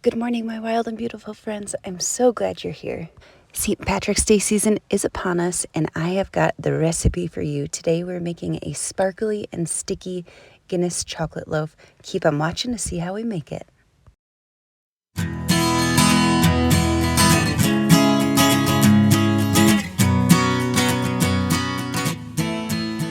Good morning, my wild and beautiful friends. I'm so glad you're here. St. Patrick's Day season is upon us, and I have got the recipe for you. Today we're making a sparkly and sticky Guinness chocolate loaf. Keep on watching to see how we make it.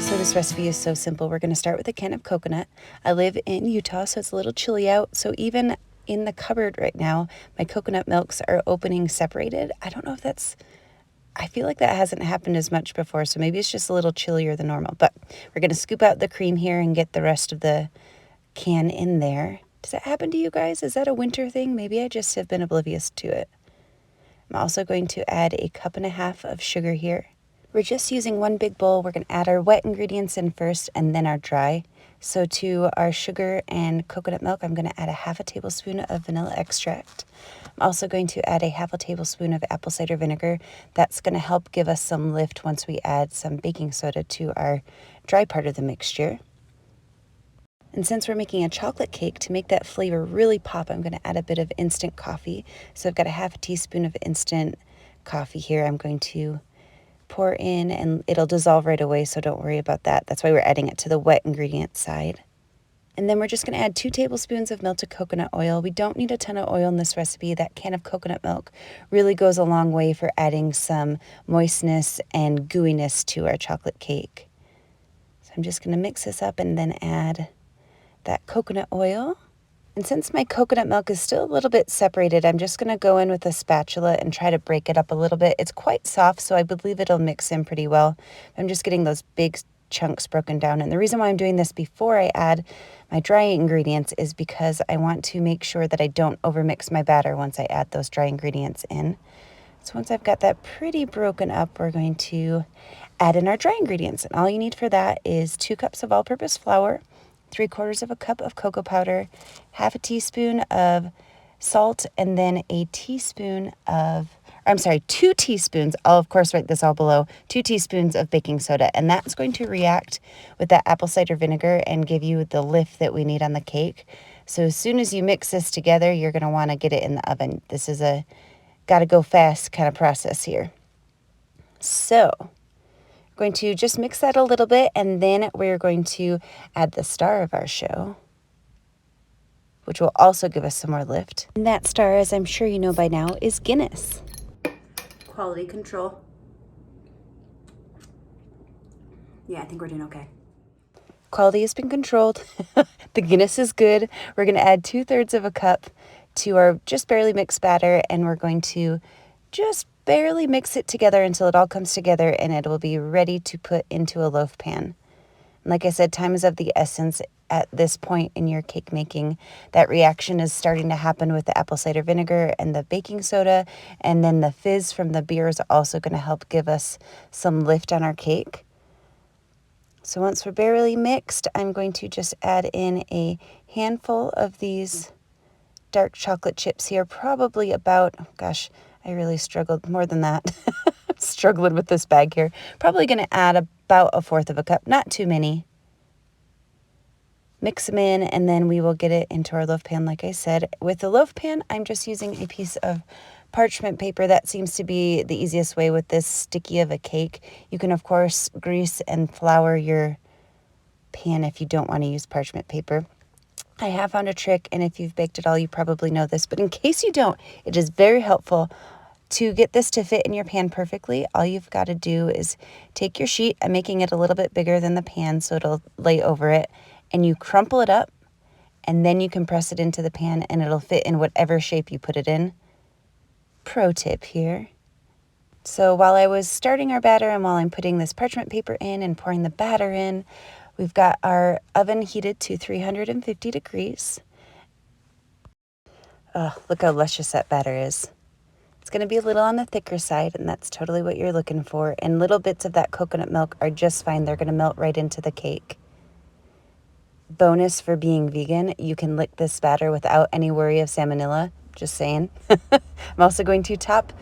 So this recipe is so simple. We're going to start with a can of coconut. I live in Utah, so it's a little chilly out. So even in the cupboard right now, my coconut milks are opening separated. I feel like that hasn't happened as much before, so maybe it's just a little chillier than normal. But we're going to scoop out the cream here and get the rest of the can in there. Does that happen to you guys? Is that a winter thing? Maybe I just have been oblivious to it. I'm also going to add 1.5 cups of sugar here. We're just using one big bowl. We're going to add our wet ingredients in first and then our dry. So to our sugar and coconut milk, I'm going to add 1/2 tablespoon of vanilla extract. I'm also going to add 1/2 tablespoon of apple cider vinegar. That's going to help give us some lift once we add some baking soda to our dry part of the mixture. And since we're making a chocolate cake, to make that flavor really pop, I'm going to add a bit of instant coffee. So I've got 1/2 teaspoon of instant coffee here. I'm going to pour in, and it'll dissolve right away, so don't worry about that. That's why we're adding it to the wet ingredient side. And then we're just going to add 2 tablespoons of melted coconut oil. We don't need a ton of oil in this recipe. That can of coconut milk really goes a long way for adding some moistness and gooiness to our chocolate cake. So I'm just going to mix this up and then add that coconut oil. And since my coconut milk is still a little bit separated, I'm just going to go in with a spatula and try to break it up a little bit. It's quite soft, so I believe it'll mix in pretty well. I'm just getting those big chunks broken down. And the reason why I'm doing this before I add my dry ingredients is because I want to make sure that I don't overmix my batter once I add those dry ingredients in. So once I've got that pretty broken up, we're going to add in our dry ingredients. And all you need for that is 2 cups of all-purpose flour, 3/4 cup of cocoa powder, 1/2 teaspoon of salt, and then 2 teaspoons, I'll of course write this all below, 2 teaspoons of baking soda, and that's going to react with that apple cider vinegar and give you the lift that we need on the cake. So as soon as you mix this together, you're going to want to get it in the oven. This is a gotta go fast kind of process here. So going to just mix that a little bit, and then we're going to add the star of our show, which will also give us some more lift. And that star, as I'm sure you know by now, is Guinness. Quality control. Yeah, I think we're doing okay. Quality has been controlled. The Guinness is good. We're going to add 2/3 cup to our just barely mixed batter, and we're going to just barely mix it together until it all comes together, and it will be ready to put into a loaf pan. And like I said, time is of the essence at this point in your cake making. That reaction is starting to happen with the apple cider vinegar and the baking soda, and then the fizz from the beer is also going to help give us some lift on our cake. So once we're barely mixed, I'm going to just add in a handful of these dark chocolate chips here, probably about, I really struggled more than that. I'm struggling with this bag here. Probably going to add about 1/4 cup, not too many. Mix them in, and then we will get it into our loaf pan, like I said. With the loaf pan, I'm just using a piece of parchment paper. That seems to be the easiest way with this sticky of a cake. You can, of course, grease and flour your pan if you don't want to use parchment paper. I have found a trick, and if you've baked at all, you probably know this, but in case you don't, it is very helpful to get this to fit in your pan perfectly. All you've got to do is take your sheet. I'm making it a little bit bigger than the pan so it'll lay over it, and you crumple it up, and then you can press it into the pan, and it'll fit in whatever shape you put it in. Pro tip here. So while I was starting our batter and while I'm putting this parchment paper in and pouring the batter in, we've got our oven heated to 350 degrees. Oh, look how luscious that batter is. It's going to be a little on the thicker side, and that's totally what you're looking for. And little bits of that coconut milk are just fine. They're going to melt right into the cake. Bonus for being vegan, you can lick this batter without any worry of salmonella. Just saying. I'm also going to top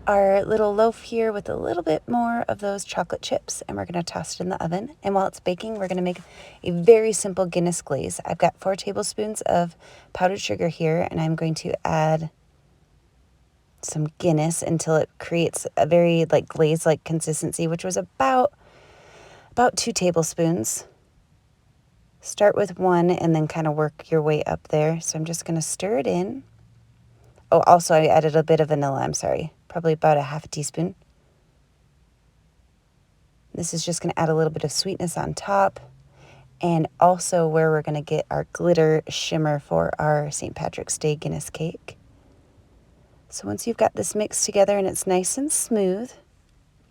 our little loaf here with a little bit more of those chocolate chips, and we're going to toss it in the oven. And while it's baking, we're going to make a very simple Guinness glaze. I've got 4 tablespoons of powdered sugar here, and I'm going to add some Guinness until it creates a very like glaze-like consistency, which was about 2 tablespoons. Start with 1 and then kind of work your way up there. So I'm just going to stir it in. Oh, also I added a bit of vanilla, I'm sorry. Probably about a half a teaspoon. This is just going to add a little bit of sweetness on top. And also where we're going to get our glitter shimmer for our St. Patrick's Day Guinness cake. So once you've got this mixed together and it's nice and smooth,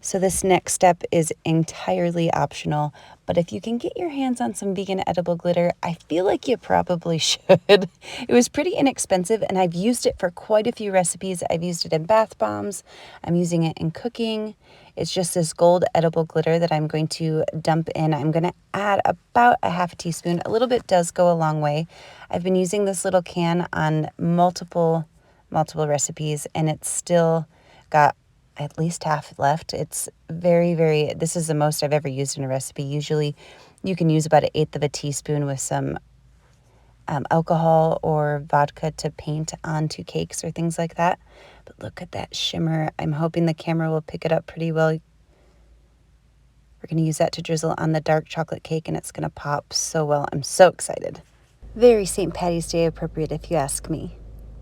so this next step is entirely optional, but if you can get your hands on some vegan edible glitter, I feel like you probably should. It was pretty inexpensive and I've used it for quite a few recipes. I've used it in bath bombs. I'm using it in cooking. It's just this gold edible glitter that I'm going to dump in. I'm going to add about a half a teaspoon. A little bit does go a long way. I've been using this little can on multiple recipes and it's still got at least half left. It's very, this is the most I've ever used in a recipe. Usually you can use about 1/8 of a teaspoon with some alcohol or vodka to paint onto cakes or things like that. But look at that shimmer. I'm hoping the camera will pick it up pretty well. We're going to use that to drizzle on the dark chocolate cake and it's going to pop so well. I'm so excited. Very St. Patty's Day appropriate if you ask me.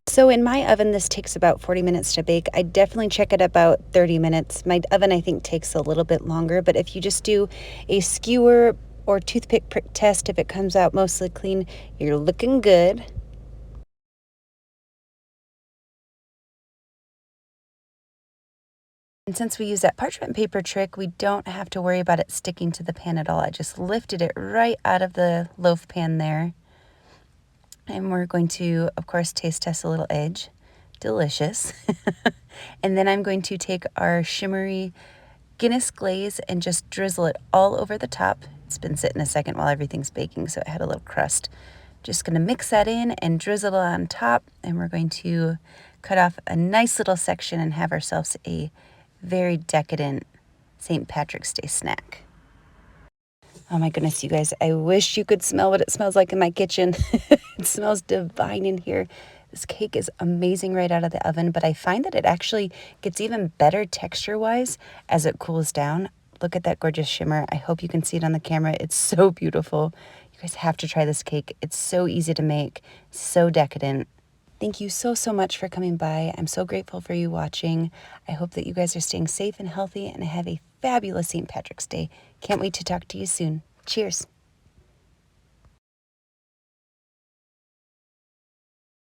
So in my oven, this takes about 40 minutes to bake. I definitely check it about 30 minutes. My oven, I think, takes a little bit longer, but if you just do a skewer or toothpick prick test, if it comes out mostly clean, you're looking good. And since we use that parchment paper trick, we don't have to worry about it sticking to the pan at all. I just lifted it right out of the loaf pan there. And we're going to, of course, taste test a little edge. Delicious. And then I'm going to take our shimmery Guinness glaze and just drizzle it all over the top. It's been sitting a second while everything's baking, so it had a little crust. Just going to mix that in and drizzle it on top. And we're going to cut off a nice little section and have ourselves a very decadent St. Patrick's Day snack. Oh my goodness, you guys, I wish you could smell what it smells like in my kitchen. It smells divine in here. This cake is amazing right out of the oven, but I find that it actually gets even better texture-wise as it cools down. Look at that gorgeous shimmer. I hope you can see it on the camera. It's so beautiful. You guys have to try this cake. It's so easy to make, so decadent. Thank you so much for coming by. I'm so grateful for you watching. I hope that you guys are staying safe and healthy and have a fabulous St. Patrick's Day. Can't wait to talk to you soon. Cheers.